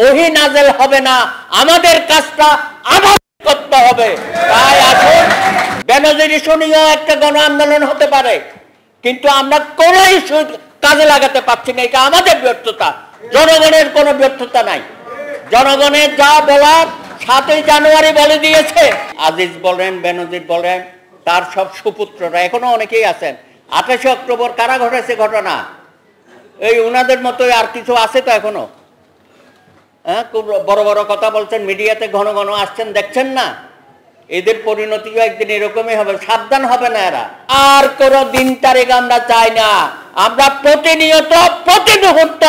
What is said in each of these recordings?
ওহি নাজেল হবে না, আমাদের কাজটা আমাদের করতে হবে। তাই আসুন, বেনজির ইস্যু নিয়েও একটা গণ আন্দোলন হতে পারে, কিন্তু আমরা কোনো ইস্যু কাজে লাগাতে পারছি না। এটা আমাদের ব্যর্থতা, জনগণের কোনো ব্যর্থতা নাই। জনগণের যা বলার 7ই জানুয়ারি বলে দিয়েছে। আজিজ বলেন, বেনজির বলেন, তার সব সুপুত্ররা এখনো অনেকেই আছেন। 28 অক্টোবর কারা ঘটেছে ঘটনা, এই উনাদের মতোই আর কিছু আছে তো এখনো। হ্যাঁ, খুব বড় বড় কথা বলছেন, মিডিয়াতে ঘন ঘন আসছেন, দেখছেন না? এদের পরিণতিও একদিন এরকমই হবে, সাবধান হবে না এরা। আর কোনো দিন তারিখ আমরা চাই না। আমরা প্রতিনিয়ত প্রতি মুহূর্ত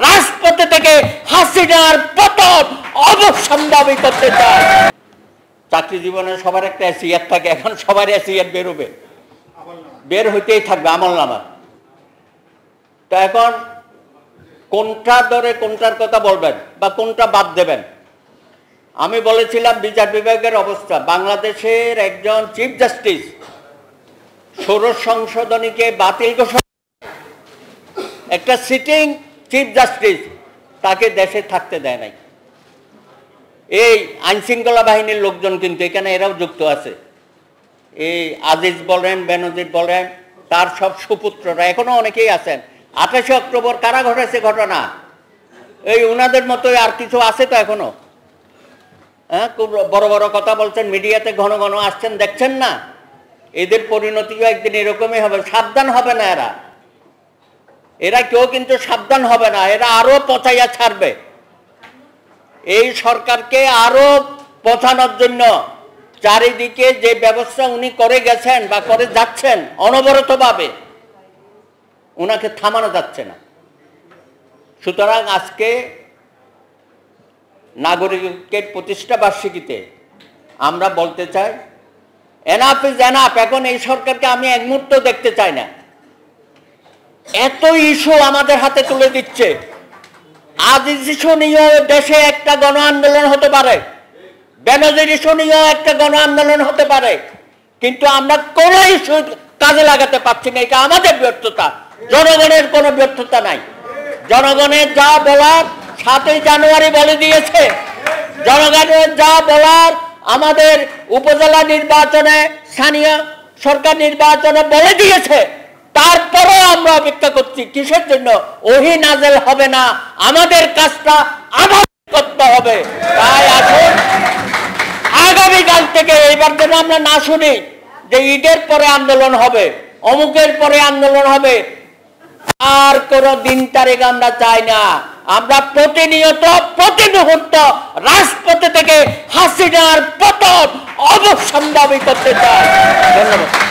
রাজপথে থেকে হাসিনার পতন অবসান দাবি করতে চাই। চাকরি জীবনে সবার একটা এসিয়াত থাকে, এখন সবার এসিয়াত বেরোবে, বের হইতেই থাকবে আমলনামা। তো এখন কোনটা ধরে কোনটার কথা বলবেন বা কোনটা বাদ দেবেন? আমি বলেছিলাম বিচার বিভাগের অবস্থা, বাংলাদেশের একজন চিফ জাস্টিস ষোড়শ সংশোধনীকে বাতিল ঘোষণা, একটা সিটিং চিফ জাস্টিস, তাকে দেশে থাকতে দেয় নাই। এই আইনশৃঙ্খলা বাহিনীর লোকজন কিন্তু এখানে এরাও যুক্ত আছে। এই আজিজ বলেন, বেনজির বলেন, তার সব সুপুত্ররা এখনো অনেকেই আছেন। 28 অক্টোবর কারা ঘটেছে ঘটনা, এই উনাদের মতোই আর কিছু আছে তো এখনো। হ্যাঁ, খুব বড় বড় কথা বলছেন, মিডিয়াতে ঘন ঘন আসছেন, দেখছেন না? এদের পরিণতিও একদিন এরকমই হবে, সাবধান হবে না এরা। এরা কেউ কিন্তু সাবধান হবে না, এরা আরো পচাইয়া ছাড়বে। এই সরকারকে আরো পচানোর জন্য চারিদিকে যে ব্যবস্থা উনি করে গেছেন বা করে যাচ্ছেন অনবরতভাবে, উনাকে থামানো যাচ্ছে না। সুতরাং আজকে নাগরিকের প্রতিষ্ঠা বার্ষিকীতে আমরা বলতে চাই, এনাফ ইজ এনাফ। এখন এই সরকারকে আমি এক মুহূর্ত দেখতে চাই না। এত ইস্যু আমাদের হাতে তুলে দিচ্ছে। আজিজ ইস্যু নিয়েও দেশে একটা গণ আন্দোলন হতে পারে, বেনজির ইস্যু নিয়েও একটা গণ আন্দোলন হতে পারে, কিন্তু আমরা কোনো ইস্যু কাজে লাগাতে পারছি না। এটা আমাদের ব্যর্থতা, জনগণের কোনো ব্যর্থতা নাই। জনগণের যা বলার 7ই জানুয়ারি বলে দিয়েছে। জনগণের যা বলার আমাদের উপজেলা নির্বাচনে, স্থানীয় সরকার নির্বাচনে বলে দিয়েছে। তারপরেও আমরা অপেক্ষা করছি কিসের জন্য? ওহি নাজেল হবে না, আমাদের কাজটা আমাদের করতে হবে। তাই আসুন, আগামীকাল থেকে এইবার যেন আমরা না শুনি যে ঈদের পরে আন্দোলন হবে, অমুকের পরে আন্দোলন হবে। আর কোনো দিন তারিখ আমরা চাই না। আমরা প্রতিনিয়ত প্রতি মুহূর্ত রাজপথে থেকে হাসিনার পতন অবসান দাবি করতে চাই। ধন্যবাদ।